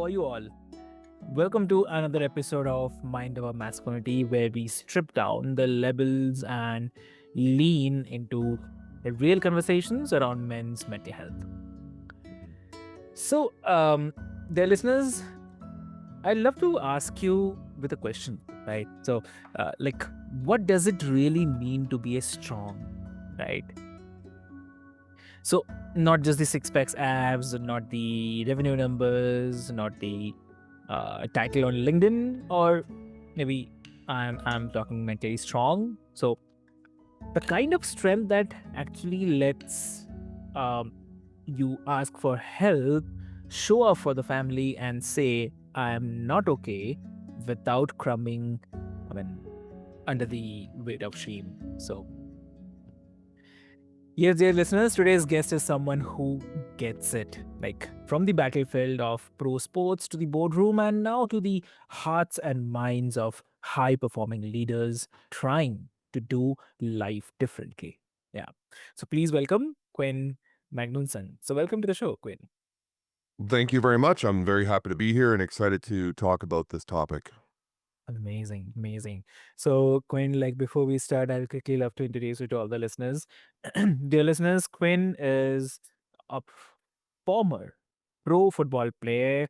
How are you all? Welcome to another episode of Mind Over Masculinity, where we strip down the labels and lean into the real conversations around men's mental health. So, dear listeners, I'd love to ask you with a question, right? So, what does it really mean to be a strong, right? So, not just the six packs abs, not the revenue numbers, not the title on LinkedIn, or maybe I'm talking mentally strong. So, the kind of strength that actually lets um, you ask for help, show up for the family, and say, "I am not okay," without crumbing. I mean, under the weight of shame. So, yes, dear listeners, today's guest is someone who gets it. Like from the battlefield of pro sports to the boardroom and now to the hearts and minds of high performing leaders trying to do life differently. Yeah. So please welcome Quinn Magnuson. So welcome to the show, Quinn. Thank you very much. I'm very happy to be here and excited to talk about this topic. Amazing, amazing. So, Quinn, like before we start, I'll quickly love to introduce you to all the listeners. Dear listeners, Quinn is a former pro football player,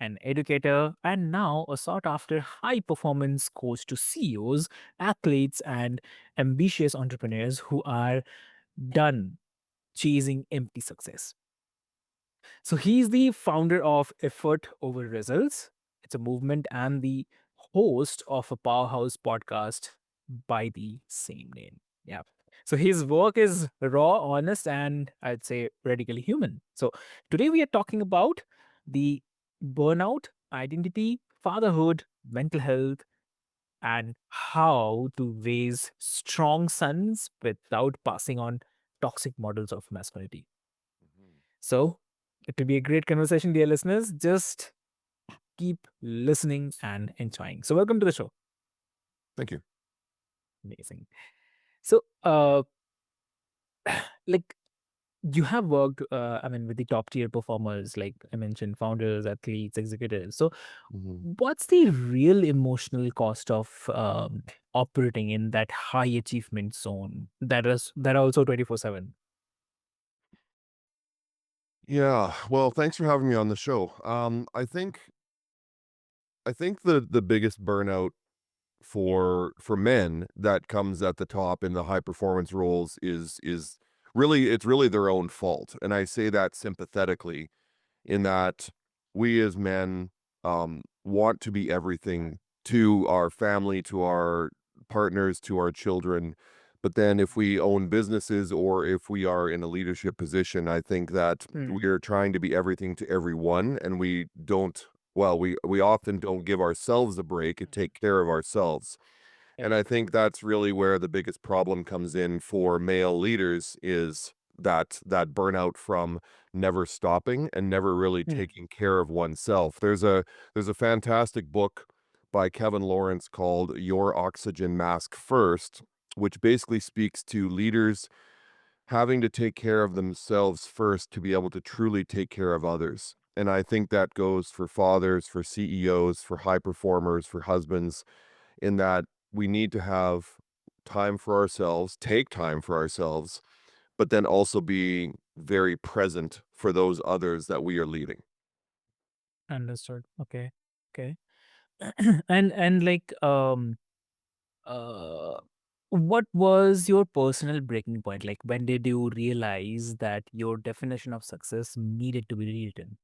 an educator, and now a sought after high performance coach to CEOs, athletes, and ambitious entrepreneurs who are done chasing empty success. So he's the founder of Effort Over Results. It's a movement and the host of a powerhouse podcast by the same name. Yeah. So his work is raw, honest, and I'd say radically human. So today we are talking about the burnout, identity, fatherhood, mental health, and how to raise strong sons without passing on toxic models of masculinity. So it will be a great conversation, dear listeners. Just keep listening and enjoying. So welcome to the show. Thank you. Amazing. So, like you have worked, I mean, with the top tier performers, like I mentioned, founders, athletes, executives. So Mhm. what's the real emotional cost of operating in that high achievement zone that are also 24/7? Yeah. Well, thanks for having me on the show. I think the biggest burnout for men that comes at the top in the high performance roles is really it's really their own fault. And I say that sympathetically in that we as men want to be everything to our family, to our partners, to our children. But then if we own businesses or if we are in a leadership position, I think that we Hmm. are trying to be everything to everyone and we don't, well, we often don't give ourselves a break and take care of ourselves. Yep. And I think that's really where the biggest problem comes in for male leaders is that burnout from never stopping and never really Hmm. taking care of oneself. There's a fantastic book by Kevin Lawrence called Your Oxygen Mask First, which basically speaks to leaders having to take care of themselves first to be able to truly take care of others. And I think that goes for fathers, for CEOs, for high performers, for husbands, in that we need to have time for ourselves, take time for ourselves, but then also be very present for those others that we are leading. Understood. Okay. Okay. And uh what was your personal breaking point? Like when did you realize that your definition of success needed to be rewritten?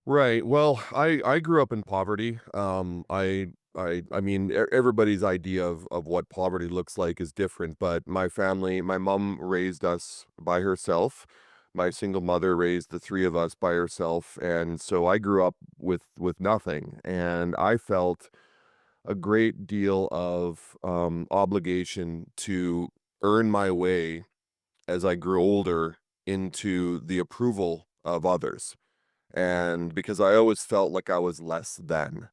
Right. Well, I grew up in poverty. I mean, everybody's idea of what poverty looks like is different, but my family, my mom raised us by herself. My single mother raised the three of us by herself, and so I grew up with nothing, and I felt a great deal of obligation to earn my way as I grew older into the approval of others. And because I always felt like I was less than,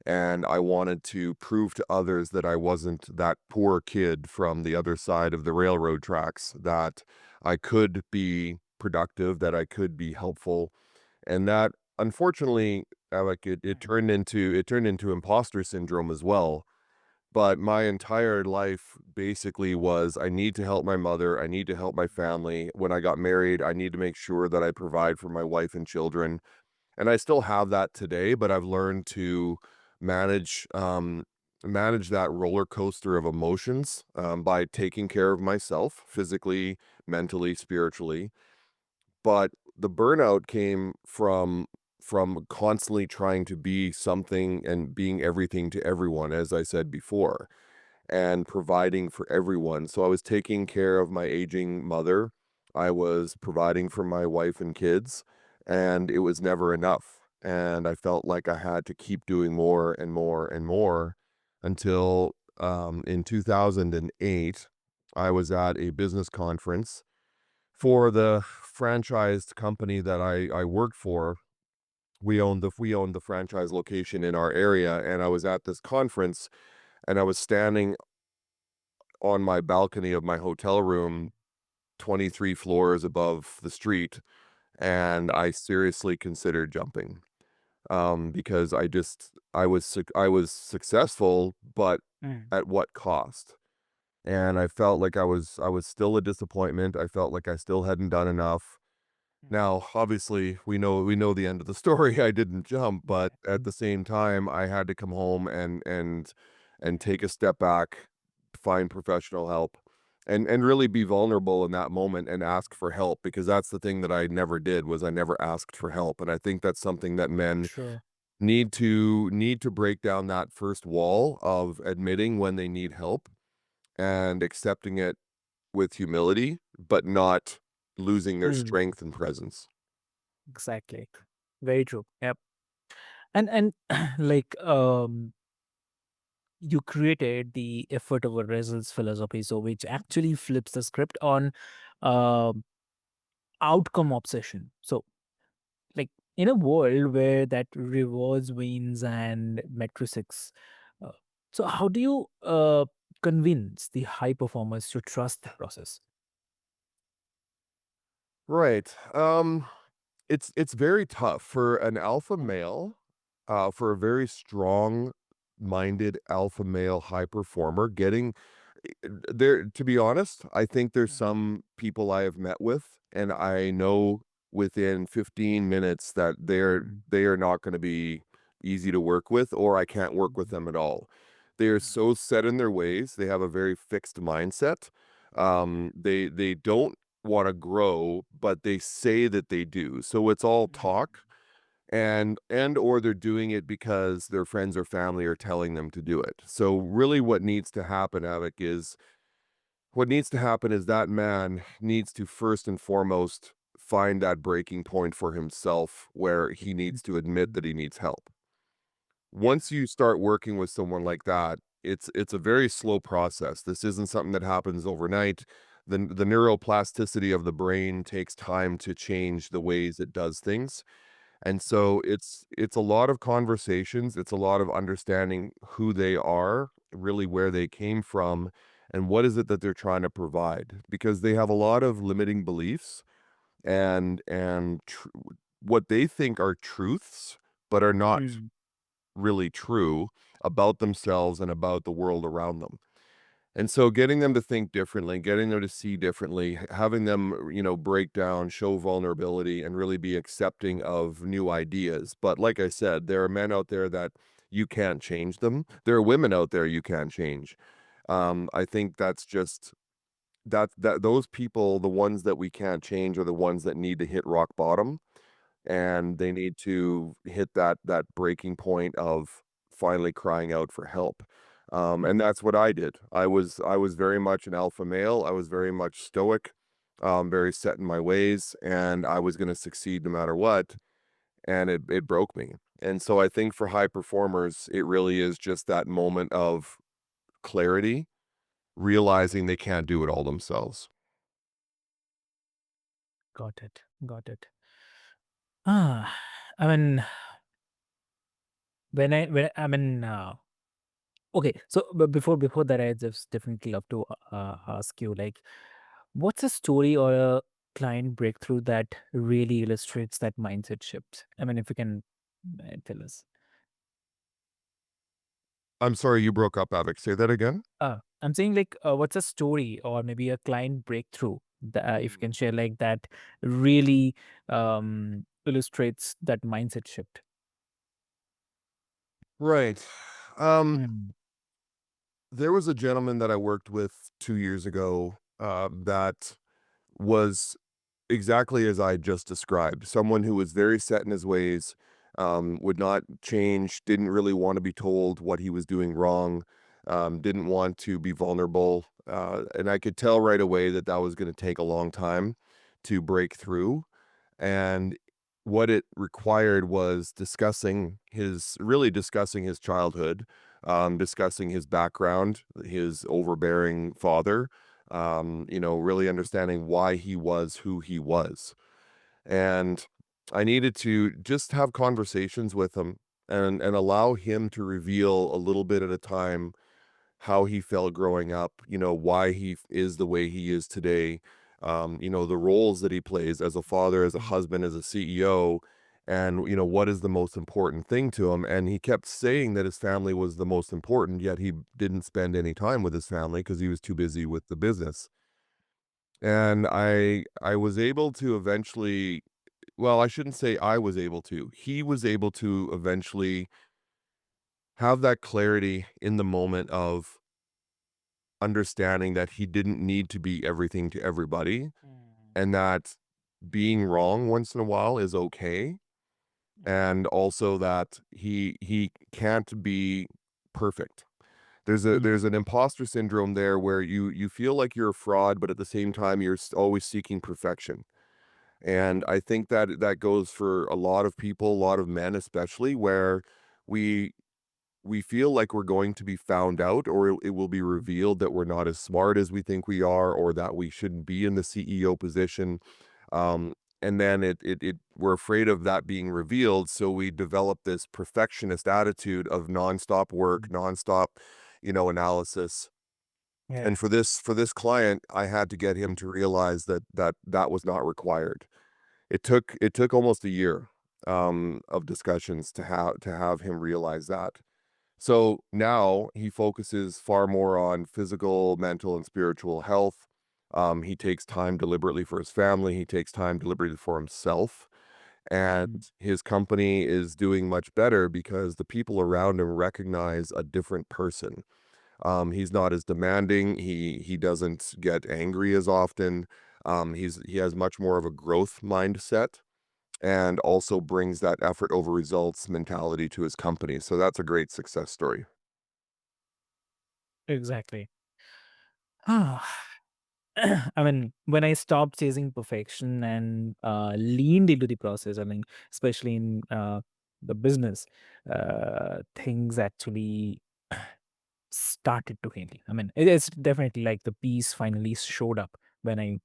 and I wanted to prove to others that I wasn't that poor kid from the other side of the railroad tracks, that I could be productive, that I could be helpful, and that unfortunately, like it Mhm. turned into imposter syndrome as well. But my entire life basically was I need to help my mother, I need to help my family. When I got married, I need to make sure that I provide for my wife and children. And I still have that today, but I've learned to manage manage that roller coaster of emotions by taking care of myself physically, mentally, spiritually. But the burnout came from constantly trying to be something and being everything to everyone, as I said before, and providing for everyone. So I was taking care of my aging mother. I was providing for my wife and kids, and it was never enough. And I felt like I had to keep doing more and more and more until in 2008, I was at a business conference for the franchised company that I worked for. We owned the franchise location in our area, and I was at this conference, and I was standing on my balcony of my hotel room 23 floors above the street, and I seriously considered jumping, because I was successful, but Mm, at what cost? And I felt like I was still a disappointment. I felt like I still hadn't done enough. mm, Now, obviously, we know the end of the story. I didn't jump, but yeah, at the same time, I had to come home and mm, take a step back, find professional help, and really be vulnerable in that moment and ask for help, because that's the thing that I never did, was I never asked for help. And I think that's something that men true. need to break down, that first wall of admitting when they need help and accepting it with humility, but not losing their Mm, strength and presence. exactly. Very true. Yep. And like you created the effort over results philosophy, so which actually flips the script on um outcome obsession. So like in a world where that rewards wins and metrics, uh, so how do you convince the high performers to trust the process? Right. It's very tough for an alpha Mm, male, for a very strong-minded alpha male high performer getting there. To be honest, I think there's mm, some people I have met with, and I know within 15 minutes that mm, they are not gonna be easy to work with, or I can't work with mm, them at all. They are mm, so set in their ways, they have a very fixed mindset. They don't wanna grow, but they say that they do. So it's all mm, talk, and or they're doing it because their friends or family are telling them to do it. So really what needs to happen is that man needs to first and foremost find that breaking point for himself where he mm, needs to admit mm. that he needs help. Yeah. Once you start working with someone like that, it's a very slow process. This isn't something that happens overnight. The neuroplasticity of the brain takes time to change the ways it does things. And so it's a lot of conversations, it's a lot of understanding who they are, really where they came from, and what is it that they're trying to provide, because they have a lot of limiting beliefs and what they think are truths, but are not Mm, really true about themselves and about the world around them. And so getting them to think differently, getting them to see differently, having them, break down, show vulnerability, and really be accepting of new ideas. But like I said, there are men out there that you can't change them. There are women out there you can't change. I think that's just that those people, the ones that we can't change, are the ones that need to hit rock bottom, and they need to hit that breaking point of finally crying out for help. And mm. that's what I did. I was very much an alpha male. I was very much stoic, very set in my ways, and I was going to succeed no matter what. And it broke me. And so I think for high performers, it really is just that moment of clarity, realizing they can't do it all themselves. Got it. Got it. Ah, I mean, when I mean, okay. So, but before that, I just definitely love to ask you, like, what's a story or a client breakthrough that really illustrates that mindset shift? I mean, if you can tell us. I'm sorry, you broke up, Avik. Say that again. I'm saying like, what's a story or maybe a client breakthrough that, if you can share like that, really illustrates that mindset shift. Right. Mm, There was a gentleman that I worked with 2 years ago that was exactly as I just described. Someone who was very set in his ways, would not change, didn't really want to be told what he was doing wrong, didn't want to be vulnerable. And I could tell right away that that was going to take a long time to break through. And what it required was discussing his childhood, discussing his background, his overbearing father, really understanding why he was who he was. And I needed to just have conversations with him and allow him to reveal a little bit at a time how he felt growing up, why is the way he is today, the roles that he plays as a father, as a mm, husband, as a CEO, and, what is the most important thing to him. And he kept saying that his family was the most important, yet he didn't spend any time with his family because he was too busy with the business. And I was able to eventually, well, I shouldn't say I was able to. He was able to eventually have that clarity in the moment of understanding that he didn't need to be everything to everybody, mm, and that being wrong once in a while is okay, okay. and also that he can't be perfect. There's Mm, an imposter syndrome there where you feel like you're a fraud, but at the same time you're always seeking perfection. And mm, I think that that goes for a lot of people, a lot of men especially, where we we feel like we're going to be found out, or it will be revealed that we're not as smart as we think we are, or that we shouldn't be in the CEO position. Um, and then we're afraid of that being revealed. So we develop this perfectionist attitude of nonstop work, mm. nonstop, analysis. Yeah. And for this client, I had to get him to realize that was not required. It took almost a year of discussions to have him realize that. So now he focuses far more on physical, mental, and spiritual health. He takes time deliberately for his family. He takes time deliberately for himself. Mm, And his company is doing much better because the people around him recognize a different person. He's not as demanding. He doesn't get angry as often. He has much more of a growth mindset, and also brings that effort over results mentality to his company. So that's a great success story. exactly. I mean, when I stopped chasing perfection and leaned into the process, I mean, especially in the business, things actually started to heal. I mean, it's definitely like the peace finally showed up when I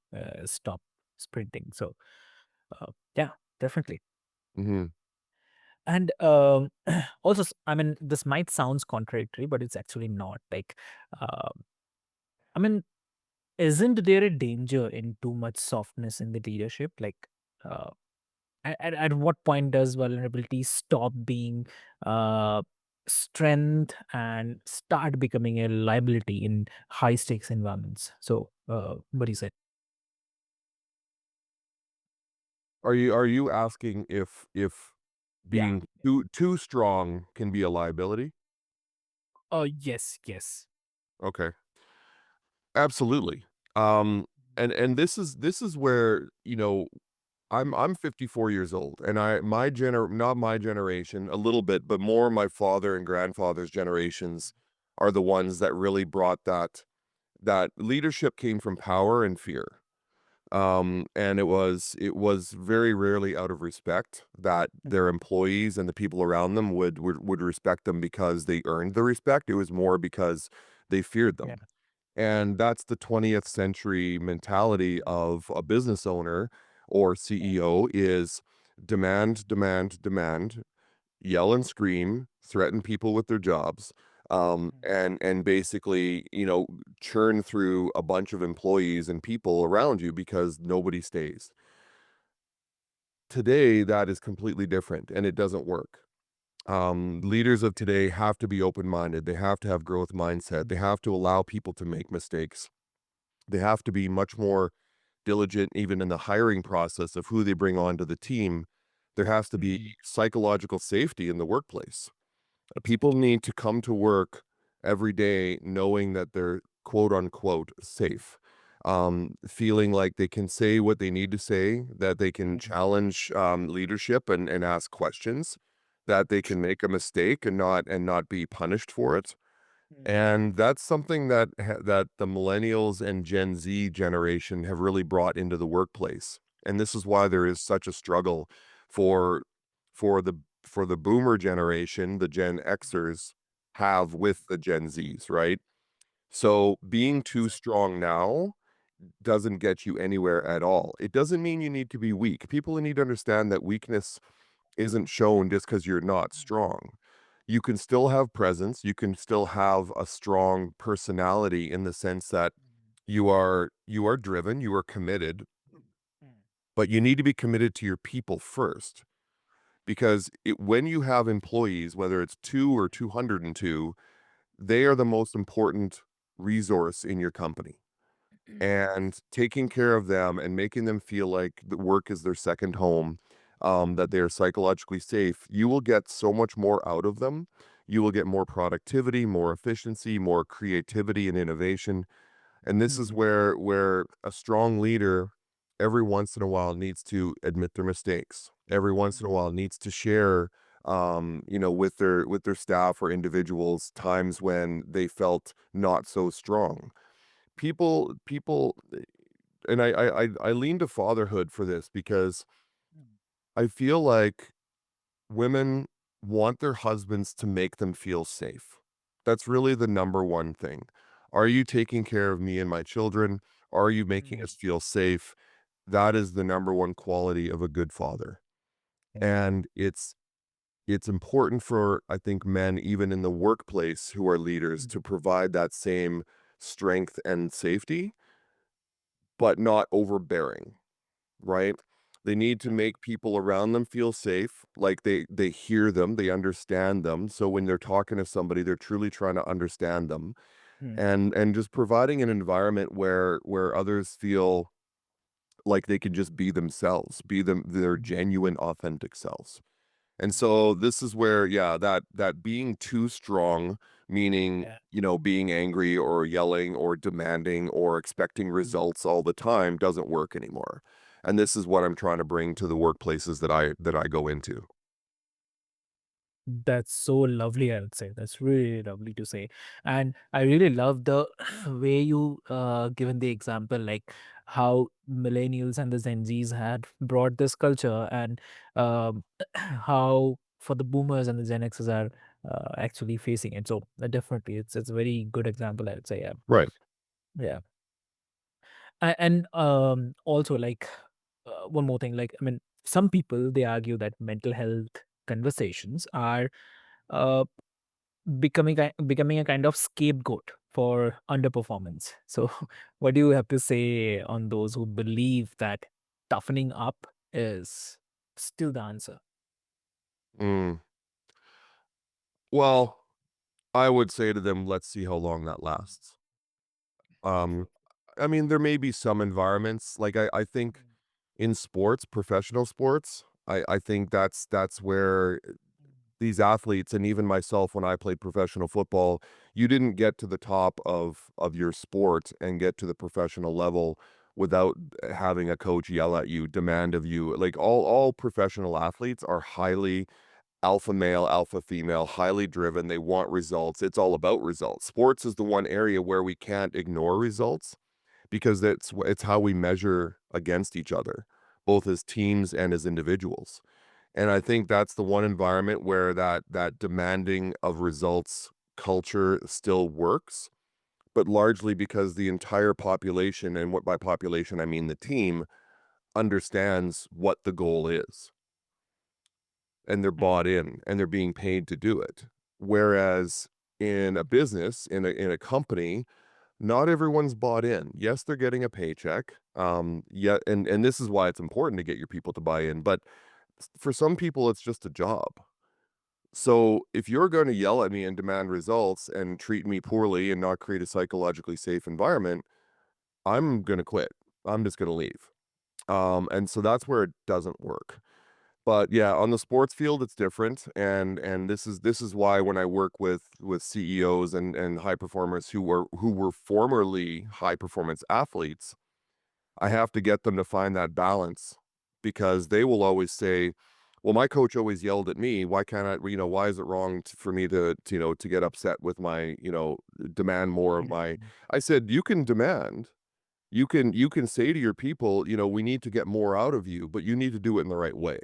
stopped sprinting. So, yeah, definitely. Hmm. And also, I mean, this might sounds contradictory, but it's actually not. Like, uh, I mean, isn't there a danger in too much softness in the leadership? Like, uh, at what point does vulnerability stop being uh, strength and start becoming a liability in high stakes environments? So, what do you say? Are you asking if Yeah. being too strong can be a liability? Oh, yes, yes. Okay. Absolutely. Um, and this is where, I'm 54 years old, and not my generation, a little bit, but more my father and grandfather's generations are the ones that really brought that leadership came from power and fear. And it was very rarely out of respect that their employees and the people around them would respect them because they earned the respect. It was more because they feared Yeah. them. And that's the 20th century mentality of a business owner or CEO is demand, demand, demand, yell and scream, threaten people with their jobs, and basically, churn through a bunch of employees and people around you because nobody stays. Today, that is completely different and it doesn't work. Leaders of today have to be open-minded. They have to have growth mindset. They have to allow people to make mistakes. They have to be much more diligent even in the hiring process of who they bring onto the team. There has to be psychological safety in the workplace. People need to come to work every day knowing that they're quote unquote safe. Feeling like they can say what they need to say, that they can challenge leadership and ask questions, that they can make a mistake and not be punished for it. And that's something that that the millennials and Gen Z generation have really brought into the workplace. And this is why there is such a struggle for for the for the boomer generation, the Gen Xers have with the Gen Zs, right? So being too strong now doesn't get you anywhere at all. It doesn't mean you need to be weak. People need to understand that weakness isn't shown just because you're not strong. You can still have presence, you can still have a strong personality in the sense that you are driven, you are committed, but you need to be committed to your people first. Because when you have employees, whether it's 2 or 202, they are the most important resource in your company. And taking care of them and making them feel like the work is their second home, that they are psychologically safe, you will get so much more out of them. You will get more productivity, more efficiency, more creativity and innovation. And this is where a strong leader every once in a while needs to admit their mistakes. Every once in a while needs to share with their staff or individuals times when they felt not so strong. People and I lean to fatherhood for this because I feel like women want their husbands to make them feel safe. That's really the number one thing. Are you taking care of me and my children? Are you making us feel safe? That is the number one quality of a good father. And it's important for I think men even in the workplace who are leaders to provide that same strength and safety, but not overbearing. Right? They need to make people around them feel safe, like they hear them, they understand them. So when they're talking to somebody, they're truly trying to understand them, and just providing an environment where others feel like they can just be themselves, be them their genuine, authentic selves. And so this is where, yeah, that being too strong, meaning, being angry or yelling or demanding or expecting results all the time doesn't work anymore. And this is what I'm trying to bring to the workplaces that I go into. That's so lovely, I would say. That's really lovely to say. And I really love the way you given the example, like how millennials and the Gen Zs had brought this culture, and how for the boomers and the Gen Xers are actually facing it. So definitely, it's a very good example, I would say. Yeah. Right. Yeah. And also, like, one more thing, like, I mean, some people they argue that mental health conversations are uh, becoming a kind of scapegoat for underperformance. So, what do you have to say on those who believe that toughening up is still the answer? Mm. Well, I would say to them, let's see how long that lasts. Um, I mean, there may be some environments, like I think in sports, professional sports, I think that's where these athletes and even myself when I played professional football, you didn't get to the top of your sport and get to the professional level without having a coach yell at you, demand of you. Like all professional athletes are highly alpha male, alpha female, highly driven. They want results. It's all about results. Sports is the one area where we can't ignore results because it's how we measure against each other, both as teams and as individuals. And I think that's the one environment where that demanding of results culture still works, but largely because the entire population, and what by population I mean the team, understands what the goal is, and they're Mm, bought in and they're being paid to do it. Whereas in a business, in a company, Not everyone's bought in. Yes, they're getting a paycheck. Yeah, and this is why it's important to get your people to buy in. But for some people, it's just a job. So if you're going to yell at me and demand results and treat me poorly and not create a psychologically safe environment, I'm going to quit. I'm just going to leave. And so that's where it doesn't work. But yeah, on the sports field, it's different, and this is why when I work with CEOs and high performers who were formerly high performance athletes, I have to get them to find that balance because they will always say, "Well, my coach always yelled at me. Why can't I? Why is it wrong for me to get upset with my demand more of my?" Mhm. I said, "You can demand." You can say to your people, we need to get more out of you, but you need to do it in the right way.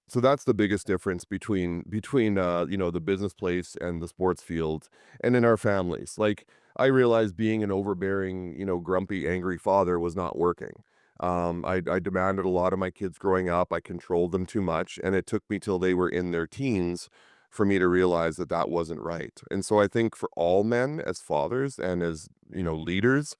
So that's the biggest difference between the business place and the sports field and in our families. Like I realized being an overbearing, grumpy, angry father was not working. I demanded a lot of my kids growing up. I controlled them too much, and it took me till they were in their teens for me to realize that that wasn't right. And so I think for all men as fathers and as, leaders,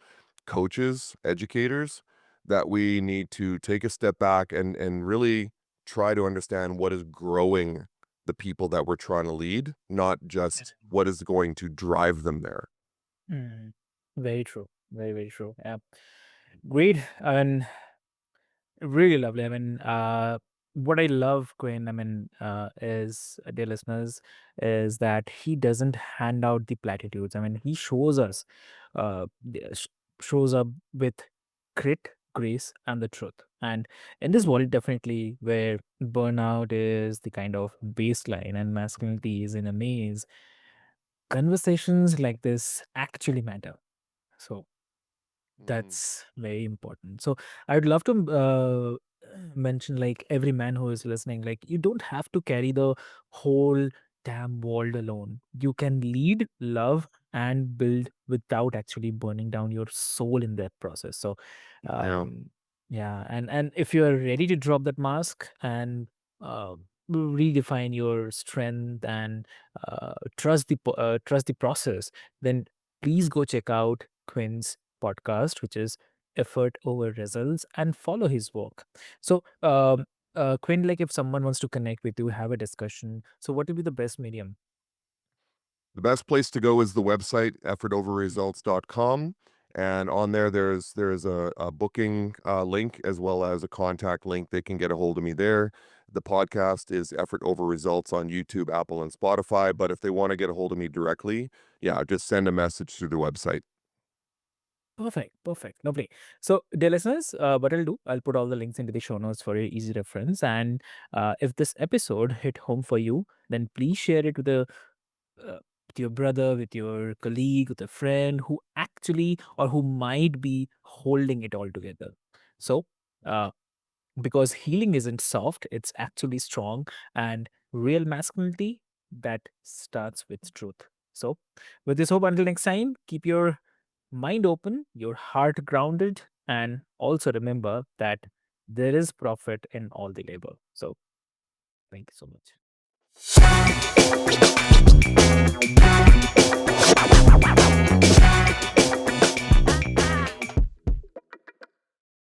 coaches, educators, that we need to take a step back and really try to understand what is growing the people that we're trying to lead, not just what is going to drive them there. Mm. Very true. Very, very true. Yeah. Great. And really lovely. I mean, what I love, Quinn, I mean, is, dear listeners, is that he doesn't hand out the platitudes. I mean, he shows us, shows up with grit, grace, and the truth. And in this world, definitely where burnout is the kind of baseline and masculinity is in a maze, conversations like this actually matter. So, Mm, that's very important. So I'd love to mention, like, every man who is listening, like, you don't have to carry the whole damn world alone. You can lead, love, and build without actually burning down your soul in that process. So, yeah. um, yeah, and if you are ready to drop that mask and uh, redefine your strength and trust the process, then please go check out Quinn's podcast, which is Effort Over Results, and follow his work. So, Quinn, like, if someone wants to connect with you, have a discussion, so what would be the best medium? The best place to go is the website effortoverresults.com, and on there's a booking link as well as a contact link. They can get a hold of me there. The podcast is Effort Over Results on YouTube, Apple, and Spotify. But if they want to get a hold of me directly, yeah, just send a message through the website. Perfect, perfect, lovely. So, dear listeners, what I'll do, I'll put all the links into the show notes for your easy reference. And if this episode hit home for you, then please share it with your brother, with your colleague, with a friend who actually or who might be holding it all together. So, uh, because healing isn't soft, it's actually strong, and real masculinity that starts with truth. So, with this hope, until next time, keep your mind open, your heart grounded, and also remember that there is profit in all the labor. So, thank you so much.